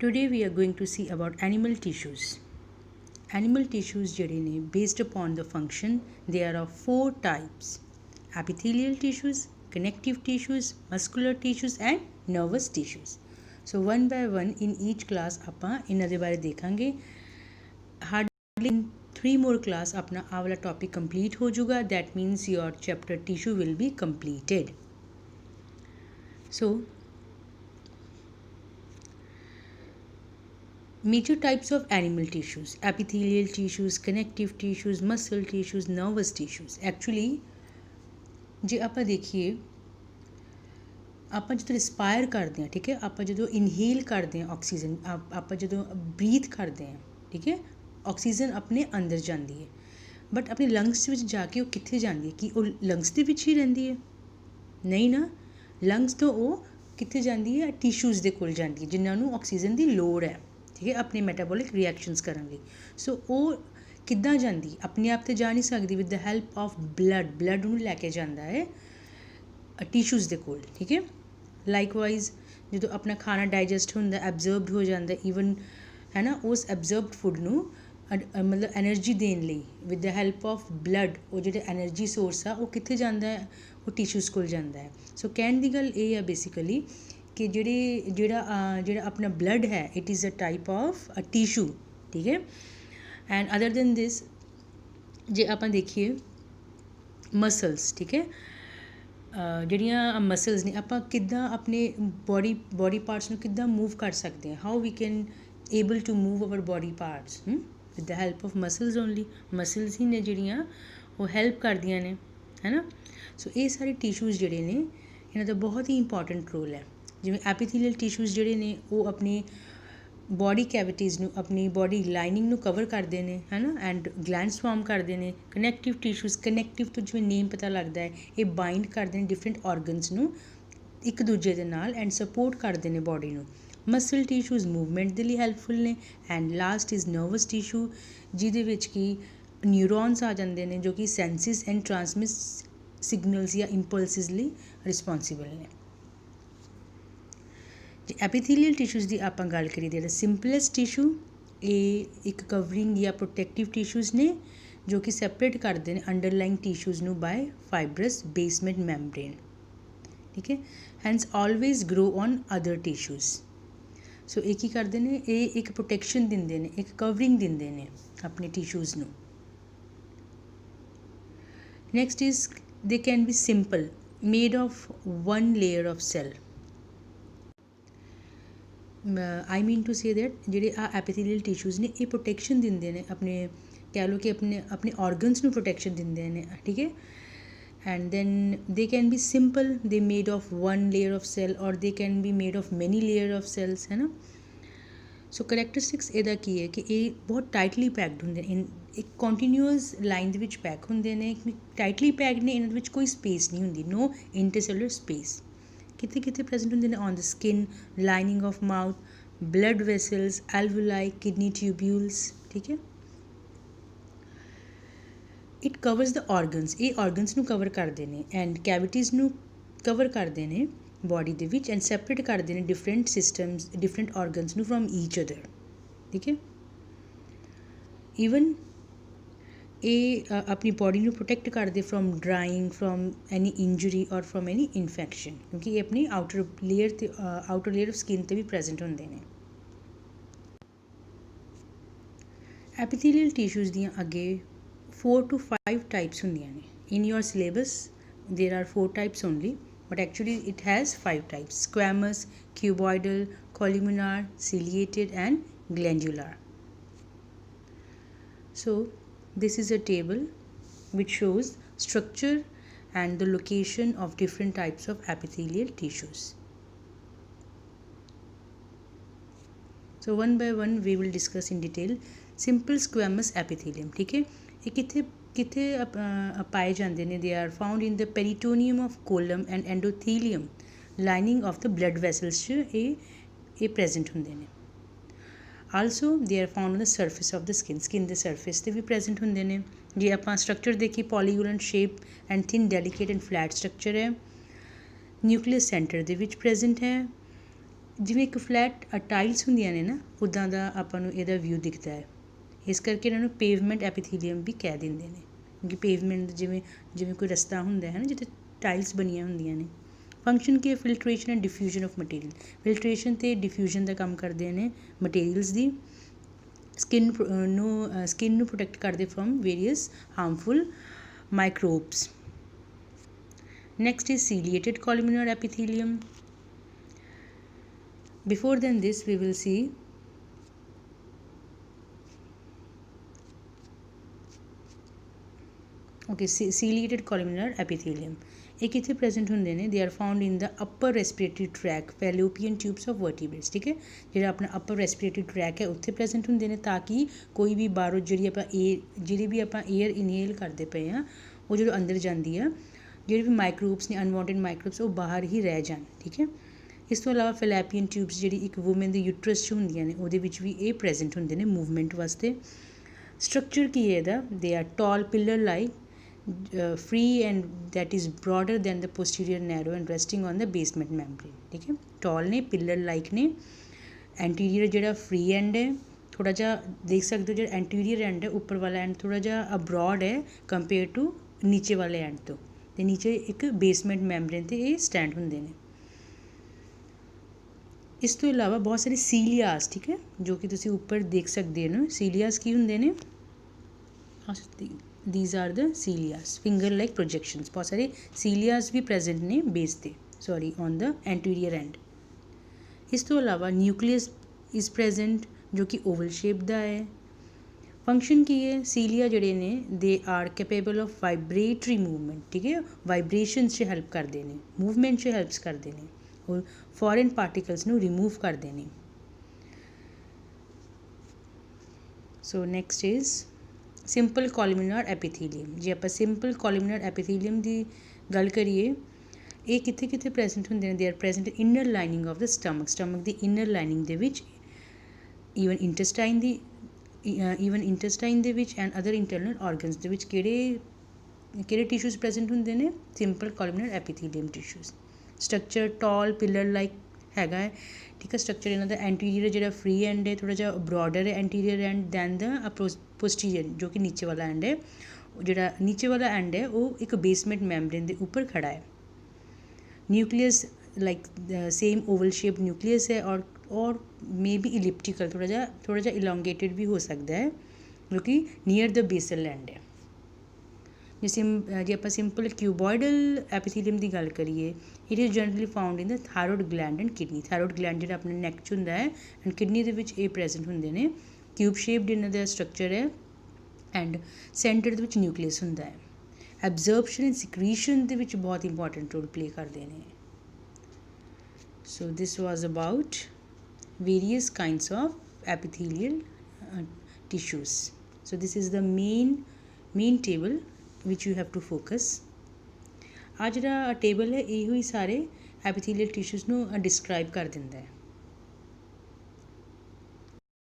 Today we are going to see about animal tissues. Animal tissues ਜਿਹੜੇ ਨੇ based upon the function they are of four types: epithelial tissues, connective tissues, muscular tissues and nervous tissues. So one by one in each class ਆਪਾਂ ਇਹਨਾਂ ਦੇ ਬਾਰੇ ਦੇਖਾਂਗੇ. Hardly in 3 more class ਆਪਣਾ ਆਹ ਵਾਲਾ topic complete ਹੋ ਜਾਊਗਾ. That means your chapter tissue will be completed. So major types of animal tissues: epithelial tissues, connective tissues, muscle tissues, nervous tissues. Actually ਜੇ ਆਪਾਂ ਦੇਖੀਏ ਆਪਾਂ ਜਦੋਂ ਰਿਸਪਾਇਰ ਕਰਦੇ ਹਾਂ, ਠੀਕ ਹੈ, ਆਪਾਂ ਜਦੋਂ ਇਨਹੇਲ ਕਰਦੇ ਹਾਂ ਆਕਸੀਜਨ, ਆਪਾਂ ਜਦੋਂ ਬਰੀਥ ਕਰਦੇ ਹਾਂ, ਠੀਕ ਹੈ, ਆਕਸੀਜਨ ਆਪਣੇ ਅੰਦਰ ਜਾਂਦੀ ਹੈ, ਬਟ ਆਪਣੇ ਲੰਗਸ ਵਿੱਚ ਜਾ ਕੇ ਉਹ ਕਿੱਥੇ ਜਾਂਦੀ ਹੈ? ਕਿ ਉਹ ਲੰਗਸ ਦੇ ਵਿੱਚ ਹੀ ਰਹਿੰਦੀ ਹੈ? ਨਹੀਂ ਨਾ, ਲੰਗਸ ਤੋਂ ਉਹ ਕਿੱਥੇ ਜਾਂਦੀ ਹੈ? ਟਿਸ਼ੂਜ਼ ਦੇ ਕੋਲ ਜਾਂਦੀ ਹੈ ਜਿਨ੍ਹਾਂ ਨੂੰ ਆਕਸੀਜਨ ਦੀ ਲੋੜ ਹੈ, ਠੀਕ ਹੈ, ਆਪਣੇ ਮੈਟਾਬੋਲਿਕ ਰਿਐਕਸ਼ਨਸ ਕਰਨ ਲਈ. ਸੋ ਉਹ ਕਿੱਦਾਂ ਜਾਂਦੀ? ਆਪਣੇ ਆਪ ਤੇ ਜਾ ਨਹੀਂ ਸਕਦੀ. With the help of blood ਉਹਨੂੰ ਲੈ ਕੇ ਜਾਂਦਾ ਹੈ ਟਿਸ਼ੂਜ਼ ਦੇ ਕੋਲ, ਠੀਕ ਹੈ. ਲਾਈਕਵਾਈਜ਼ ਜਦੋਂ ਆਪਣਾ ਖਾਣਾ ਡਾਈਜੈਸਟ ਹੁੰਦਾ, ਐਬਜ਼ਰਬਡ ਹੋ ਜਾਂਦਾ, ਈਵਨ ਹੈ ਨਾ, ਉਸ ਐਬਜ਼ਰਬਡ ਫੂਡ ਨੂੰ ਮਤਲਬ ਐਨਰਜੀ ਦੇਣ ਲਈ with the help of blood ਉਹ ਜਿਹੜੇ ਐਨਰਜੀ ਸੋਰਸ ਆ ਉਹ ਕਿੱਥੇ ਜਾਂਦਾ ਹੈ? ਉਹ ਟਿਸ਼ੂਜ਼ ਕੋਲ ਜਾਂਦਾ ਹੈ. ਸੋ ਕਹਿਣ ਦੀ ਗੱਲ ਇਹ ਆ ਬੇਸਿਕਲੀ ਕਿ ਜਿਹੜਾ ਆਪਣਾ ਬਲੱਡ ਹੈ it is a type of a tissue, ਠੀਕ ਹੈ. ਐਂਡ ਅਦਰ ਦੈਨ ਦਿਸ ਜੇ ਆਪਾਂ ਦੇਖੀਏ ਮਸਲਸ, ਠੀਕ ਹੈ, ਜਿਹੜੀਆਂ ਮਸਲਸ ਨੇ ਆਪਾਂ ਕਿੱਦਾਂ ਆਪਣੇ ਬੋਡੀ ਪਾਰਟਸ ਨੂੰ ਕਿੱਦਾਂ ਮੂਵ ਕਰ ਸਕਦੇ ਹਾਂ? How we can able to move our body parts with the help of muscles only. Muscles ਹੀ ਨੇ ਜਿਹੜੀਆਂ ਉਹ ਹੈਲਪ ਕਰਦੀਆਂ ਨੇ, ਹੈ ਨਾ. ਸੋ ਇਹ ਸਾਰੇ ਟਿਸ਼ੂਜ਼ ਜਿਹੜੇ ਨੇ ਇਹਨਾਂ ਦਾ ਬਹੁਤ ਹੀ ਇੰਪੋਰਟੈਂਟ ਰੋਲ ਹੈ. ਜਿਵੇਂ ਐਪੀਥੀਲੀਅਲ ਟਿਸ਼ੂਜ਼ ਜਿਹੜੇ ਨੇ ਉਹ ਆਪਣੀ ਬੋਡੀ ਕੈਵਿਟੀਜ਼ ਨੂੰ, ਆਪਣੀ ਬੋਡੀ ਲਾਈਨਿੰਗ ਨੂੰ ਕਵਰ ਕਰਦੇ ਨੇ, ਹੈ ਨਾ, ਐਂਡ ਗਲੈਂਡਸ ਫਾਰਮ ਕਰਦੇ ਨੇ. ਕਨੈਕਟਿਵ ਟਿਸ਼ੂਜ਼, ਕਨੈਕਟਿਵ ਤੋਂ ਜਿਵੇਂ ਨੇਮ ਪਤਾ ਲੱਗਦਾ ਹੈ, ਇਹ ਬਾਈਂਡ ਕਰਦੇ ਨੇ ਡਿਫਰੈਂਟ ਔਰਗਨਸ ਨੂੰ ਇੱਕ ਦੂਜੇ ਦੇ ਨਾਲ ਐਂਡ ਸਪੋਰਟ ਕਰਦੇ ਨੇ ਬੋਡੀ ਨੂੰ. ਮਸਲ ਟਿਸ਼ੂਜ਼ ਮੂਵਮੈਂਟ ਦੇ ਲਈ ਹੈਲਪਫੁਲ ਨੇ. And last is nervous tissue ਜਿਹਦੇ ਵਿੱਚ ਕਿ ਨਿਊਰੋਨਸ ਆ ਜਾਂਦੇ ਨੇ ਜੋ ਕਿ ਸੈਂਸਿਸ ਐਂਡ ਟਰਾਂਸਮਿਟ ਸਿਗਨਲਸ ਜਾਂ ਇੰਪਲਸਿਸ ਲਈ ਰਿਸਪੋਂਸੀਬਲ ਨੇ. ਜੇ ਐਪੀਥੀਲੀਅਲ ਟਿਸ਼ੂਜ਼ ਦੀ ਆਪਾਂ ਗੱਲ ਕਰੀਏ ਜਿਹੜਾ ਸਿੰਪਲੈਸਟ ਟਿਸ਼ੂ, ਇਹ ਇੱਕ ਕਵਰਿੰਗ ਜਾਂ ਪ੍ਰੋਟੈਕਟਿਵ ਟਿਸ਼ੂਜ਼ ਨੇ ਜੋ ਕਿ ਸੈਪਰੇਟ ਕਰਦੇ ਨੇ ਅੰਡਰਲਾਈਂਗ ਟਿਸ਼ੂਜ਼ ਨੂੰ ਬਾਏ ਫਾਈਬਰਸ ਬੇਸਮੈਂਟ ਮੈਮਬ੍ਰੇਨ, ਠੀਕ ਹੈ. Hence always grow on other tissues. So ਇਹ ਕੀ ਕਰਦੇ ਨੇ? ਇਹ ਇੱਕ ਪ੍ਰੋਟੈਕਸ਼ਨ ਦਿੰਦੇ ਨੇ, ਇੱਕ ਕਵਰਿੰਗ ਦਿੰਦੇ ਨੇ ਆਪਣੇ ਟਿਸ਼ੂਜ਼ ਨੂੰ. Next is they can be simple, made of one layer of cell. I mean to say that ਜਿਹੜੇ ਆ ਐਪੀਥੀਲੀਅਲ ਟਿਸ਼ੂਜ਼ ਨੇ ਇਹ ਪ੍ਰੋਟੈਕਸ਼ਨ ਦਿੰਦੇ ਨੇ, ਆਪਣੇ ਕਹਿ ਲਓ ਕਿ ਆਪਣੇ ਔਰਗਨਸ ਨੂੰ ਪ੍ਰੋਟੈਕਸ਼ਨ ਦਿੰਦੇ ਨੇ, ਠੀਕ ਹੈ. And then they can be simple, they made of one layer of cell or they can be made of many layer of cells, ਹੈ ਨਾ. ਸੋ ਕਰੈਕਟਰਿਸਟਿਕਸ ਇਹਦਾ ਕੀ ਹੈ ਕਿ ਇਹ ਬਹੁਤ ਟਾਈਟਲੀ ਪੈਕਡ ਹੁੰਦੇ ਨੇ, ਇੱਕ ਕੰਟੀਨਿਊਅਸ ਲਾਈਨ ਦੇ ਵਿੱਚ ਪੈਕ ਹੁੰਦੇ ਨੇ, ਟਾਈਟਲੀ ਪੈਕਡ ਨੇ, ਇਹਨਾਂ ਦੇ ਵਿੱਚ ਕੋਈ ਸਪੇਸ ਨਹੀਂ ਹੁੰਦੀ, ਨੋ ਇੰਟਰਸੈਲੂਲਰ ਸਪੇਸ. ਕਿਤੇ ਕਿਤੇ ਪ੍ਰੈਜ਼ੈਂਟ ਹੁੰਦੇ ਨੇ on the skin, lining of mouth, blood vessels, alveoli, kidney tubules, ਠੀਕ ਹੈ. ਇਟ ਕਵਰਸ ਦ ਔਰਗਨਸ, ਇਹ ਔਰਗਨਸ ਨੂੰ ਕਵਰ ਕਰਦੇ ਨੇ ਐਂਡ ਕੈਵਿਟੀਜ਼ ਨੂੰ ਕਵਰ ਕਰਦੇ ਨੇ ਬੋਡੀ ਦੇ ਵਿੱਚ ਐਂਡ ਸੈਪਰੇਟ ਕਰਦੇ ਨੇ ਡਿਫਰੈਂਟ ਸਿਸਟਮਸ, ਡਿਫਰੈਂਟ ਔਰਗਨਸ ਨੂੰ ਫਰੋਮ ਈਚ ਅਦਰ, ਠੀਕ ਹੈ. ਈਵਨ ਇਹ ਆਪਣੀ ਬੋਡੀ ਨੂੰ ਪ੍ਰੋਟੈਕਟ ਕਰਦੇ from drawing, from any injury ਔਰ ਫਰੋਮ ਐਨੀ ਇਨਫੈਕਸ਼ਨ, ਕਿਉਂਕਿ ਇਹ ਆਪਣੀ ਆਊਟਰ ਲੇਅਰ ਆਫ ਸਕਿਨ 'ਤੇ ਵੀ ਪ੍ਰੈਜ਼ੈਂਟ ਹੁੰਦੇ ਨੇ. ਐਪੀਥੀਲੀਅਲ ਟਿਸ਼ੂਜ਼ ਦੀਆਂ ਅੱਗੇ 4 to 5 ਟਾਈਪਸ ਹੁੰਦੀਆਂ ਨੇ. ਇਨ ਯੋਰ syllabus there are 4 types only, but actually it has 5 types: squamous, cuboidal, columnar, ciliated and glandular. So this is a table which shows structure and the location of different types of epithelial tissues. So one by one we will discuss in detail. Simple squamous epithelium, ठीक है, ये किथे पाए जाते हैं? They are found in the peritoneum of column and endothelium lining of the blood vessels ये present होंगे ने. Also they are found on the surface of the skin the surface ਤੇ ਵੀ present ਹੁੰਦੇ ਨੇ. ਜੇ ਆਪਾਂ ਸਟਰਕਚਰ ਦੇਖੀ, polygonal shape and thin delicate and flat structure ਹੈ. ਨਿਊਕਲੀਅਸ ਸੈਂਟਰ ਦੇ ਵਿੱਚ present ਹੈ. ਜਿਵੇਂ ਇੱਕ ਫਲੈਟ ਟਾਈਲਸ ਹੁੰਦੀਆਂ ਨੇ ਨਾ, ਉੱਦਾਂ ਦਾ ਆਪਾਂ ਨੂੰ ਇਹਦਾ ਵਿਊ ਦਿਖਦਾ ਹੈ। ਇਸ ਕਰਕੇ ਇਹਨਾਂ ਨੂੰ ਪੇਵਮੈਂਟ ਐਪੀਥੀਲੀਅਮ ਵੀ ਕਹਿ ਦਿੰਦੇ ਨੇ, ਕਿਉਂਕਿ ਪੇਵਮੈਂਟ ਜਿਵੇਂ ਕੋਈ ਰਸਤਾ ਹੁੰਦਾ ਹੈ ਨਾ ਜਿੱਥੇ ਟਾਈਲਸ ਬਣੀਆਂ ਹੁੰਦੀਆਂ ਨੇ। ਫੰਕਸ਼ਨ ਕੀ ਹੈ? Filtration and diffusion of material. Filtration ਅਤੇ ਡਿਫਿਊਜ਼ਨ ਦਾ ਕੰਮ ਕਰਦੇ ਨੇ ਮਟੀਰੀਅਲਸ ਦੀ। ਸਕਿਨ ਨੂੰ ਪ੍ਰੋਟੈਕਟ ਕਰਦੇ from various harmful microbes. Next is ciliated columnar epithelium. Before than this, we will see ciliated columnar epithelium. ਇਹ ਕਿੱਥੇ ਪ੍ਰੈਜ਼ੈਂਟ ਹੁੰਦੇ ਨੇ? They are found in the upper respiratory tract fallopian tubes of vertebrates. ਠੀਕ ਹੈ, ਜਿਹੜਾ ਆਪਣਾ ਅਪਰ respiratory track ਹੈ ਉੱਥੇ ਪ੍ਰੈਜ਼ੈਂਟ ਹੁੰਦੇ ਨੇ, ਤਾਂ ਕਿ ਕੋਈ ਵੀ ਬਾਹਰੋਂ ਜਿਹੜੀ ਵੀ ਆਪਾਂ ਏਅਰ ਇਨਹੇਲ ਕਰਦੇ ਪਏ ਹਾਂ ਉਹ ਜਦੋਂ ਅੰਦਰ ਜਾਂਦੀ ਆ, ਜਿਹੜੇ ਵੀ ਮਾਈਕਰੋਬਸ ਨੇ, ਅਨਵਾਂਟਡ ਮਾਈਕਰੋਬਸ, ਉਹ ਬਾਹਰ ਹੀ ਰਹਿ ਜਾਣ। ਠੀਕ ਹੈ, ਇਸ ਤੋਂ ਇਲਾਵਾ ਫੈਲੋਪੀਅਨ ਟਿਊਬਸ ਜਿਹੜੀ ਇੱਕ ਵੂਮਨ ਦੇ ਯੂਟਰਸ 'ਚ ਹੁੰਦੀਆਂ ਨੇ, ਉਹਦੇ ਵਿੱਚ ਵੀ ਇਹ ਪ੍ਰੈਜ਼ੈਂਟ ਹੁੰਦੇ ਨੇ ਮੂਵਮੈਂਟ ਵਾਸਤੇ। ਸਟਰਕਚਰ ਕੀ ਹੈ ਇਹਦਾ? They are tall pillar like free and that is broader than the posterior narrow and resting on the basement membrane। ठीक है, tall ने, pillar like ने। anterior ਜਿਹੜਾ free end है, थोड़ा ਜਿਹਾ देख सकते हो ਜਿਹੜਾ anterior end है ਉੱਪਰ ਵਾਲਾ end ਥੋੜਾ ਜਿਹਾ broad है compared to ਨੀਚੇ ਵਾਲੇ end ਤੋਂ, ਤੇ ਨੀਚੇ ਇੱਕ basement membrane ਤੇ ਇਹ ਸਟੈਂਡ ਹੁੰਦੇ ਨੇ। ਇਸ ਤੋਂ ਇਲਾਵਾ ਬਹੁਤ ਸਾਰੇ ਸੀਲੀਆਸ, ਠੀਕ ਹੈ, ਜੋ ਕਿ ਤੁਸੀਂ ਉੱਪਰ ਦੇਖ ਸਕਦੇ ਹੋ। ਸੀਲੀਆਸ ਕੀ ਹੁੰਦੇ ਨੇ? These are the cilias, finger like projections। बहुत सारे cilias भी present ने base ते, sorry, on the anterior end। इस तो अलावा nucleus is present जो कि oval shape ਦਾ है। फंक्शन की है? cilia ਜਿਹੜੇ ਨੇ they are capable of vibratory movement। ठीक है, vibrations 'ਚ help ਕਰਦੇ ਨੇ, movement 'ਚ helps ਕਰਦੇ ਨੇ, और foreign particles ਨੂੰ remove ਕਰਦੇ ਨੇ। So next is simple columnar epithelium. ਜੇ ਆਪਾਂ ਸਿੰਪਲ ਕੋਲੂਮਨਰ ਐਪੀਥੀਲੀਅਮ ਦੀ ਗੱਲ ਕਰੀਏ, ਇਹ ਕਿੱਥੇ ਕਿੱਥੇ ਪ੍ਰੈਜ਼ੈਂਟ ਹੁੰਦੇ ਨੇ? They R present inner lining of the stomach the inner lining ਦੇ ਵਿੱਚ, ਈਵਨ ਇੰਟੈਸਟਾਈਨ ਦੇ ਵਿੱਚ ਐਂਡ ਅਦਰ ਇੰਟਰਨਲ ਆਰਗਨਸ ਦੇ ਵਿੱਚ। ਕਿਹੜੇ ਟਿਸ਼ੂਜ਼ ਪ੍ਰੈਜ਼ੈਂਟ ਹੁੰਦੇ ਨੇ? Simple columnar epithelium tissues. Structure tall pillar like ਹੈਗਾ ਹੈ। ਠੀਕ ਹੈ, ਸਟਰਕਚਰ ਇਹਨਾਂ ਦਾ ਐਂਟੀਰੀਅਰ ਜਿਹੜਾ ਫਰੀ ਐਂਡ ਹੈ ਥੋੜ੍ਹਾ ਜਿਹਾ ਬਰੋਡਰ ਹੈ anterior end than the posterior ਜੋ ਕਿ ਨੀਚੇ ਵਾਲਾ ਐਂਡ ਹੈ। ਜਿਹੜਾ ਨੀਚੇ ਵਾਲਾ ਐਂਡ ਹੈ ਉਹ ਇੱਕ ਬੇਸਮੈਂਟ ਮੈਮਬ੍ਰੇਨ ਦੇ ਉੱਪਰ ਖੜਾ ਹੈ। Nucleus like same oval shape nucleus ਹੈ ਔਰ ਮੇ ਬੀ ਇਲਿਪਟੀਕਲ, ਥੋੜ੍ਹਾ ਜਿਹਾ ਇਲੋਂਗੇਟਿਡ ਵੀ ਹੋ ਸਕਦਾ ਹੈ, ਜੋ ਕਿ ਨੀਅਰ ਦ ਬੇਸਲ ਐਂਡ ਹੈ। ਜੇ ਆਪਾਂ ਸਿੰਪਲ ਕਿਊਬੋਇਡਲ ਐਪੀਥੀਲੀਅਮ ਦੀ ਗੱਲ ਕਰੀਏ, it is generally found in the thyroid gland and kidney. Thyroid gland ਜਿਹੜਾ ਆਪਣੇ ਨੈਕ 'ਚ ਹੁੰਦਾ ਹੈ ਐਂਡ ਕਿਡਨੀ ਦੇ ਵਿੱਚ ਇਹ ਪ੍ਰੈਜ਼ੈਂਟ ਹੁੰਦੇ ਨੇ। ਕਿਊਬ ਸ਼ੇਪਡ ਇਹਨਾਂ ਦਾ ਸਟਰਕਚਰ ਹੈ ਐਂਡ ਸੈਂਟਰ ਦੇ ਵਿੱਚ ਨਿਊਕਲੀਅਸ ਹੁੰਦਾ ਹੈ। ਐਬਜ਼ਰਪਸ਼ਨ ਐਂਡ ਸਿਕਰੀਸ਼ਨ ਦੇ ਵਿੱਚ ਬਹੁਤ ਇੰਪੋਰਟੈਂਟ ਰੋਲ ਪਲੇ ਕਰਦੇ ਨੇ। So this was about various kinds of epithelial tissues. So this is the main table which you have to focus। ਆ ਜਿਹੜਾ ਟੇਬਲ ਹੈ ਇਹੋ ਹੀ ਸਾਰੇ ਐਪੀਥੀਲੀਅਲ ਟਿਸ਼ੂਜ਼ ਨੂੰ ਡਿਸਕ੍ਰਾਈਬ ਕਰ ਦਿੰਦਾ ਹੈ।